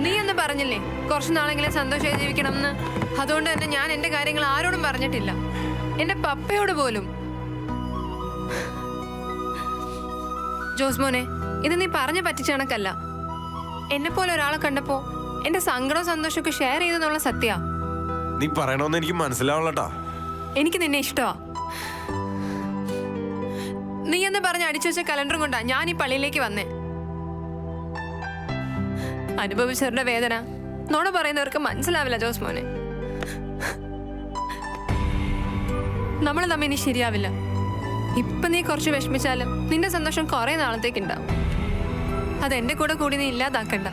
നീ എന്ന് പറഞ്ഞില്ലേ കുറച്ചു നാളെങ്കിലും സന്തോഷമായി ജീവിക്കണം എന്ന്. അതുകൊണ്ട് തന്നെ ഞാൻ എന്റെ കാര്യങ്ങൾ ആരോടും പറഞ്ഞിട്ടില്ല, എന്റെ പപ്പയോട് പോലും. ജോസ്മോനെ, ഇത് നീ പറഞ്ഞു പറ്റിച്ച കണക്കല്ല. എന്നെ പോലെ ഒരാളെ കണ്ടപ്പോ എന്റെ സങ്കടവും സന്തോഷമൊക്കെ ഷെയർ ചെയ്തെന്നുള്ള സത്യ. നീ പറയണമെന്ന് എനിക്ക് മനസ്സിലാവണട്ടാ. എനിക്ക് നിന്നെ ഇഷ്ടമാ. നീ എന്ന് പറഞ്ഞ് അടിച്ചു വെച്ച കലണ്ടറും കൊണ്ടാ ഞാൻ ഈ പള്ളിയിലേക്ക് വന്നേ. അനുഭവിച്ചവരുടെ വേദന നോണ പറയുന്നവർക്ക് മനസ്സിലാവില്ല ജോസ്മോനെ. നമ്മൾ തമ്മിൽ ഇനി ശരിയാവില്ല. ഇപ്പൊ നീ കുറച്ച് വിഷമിച്ചാലും നിന്റെ സന്തോഷം കുറെ നാളത്തേക്ക് ഉണ്ടാവും. അതെന്റെ കൂടെ കൂടി നീ ഇല്ലാതാക്കണ്ട.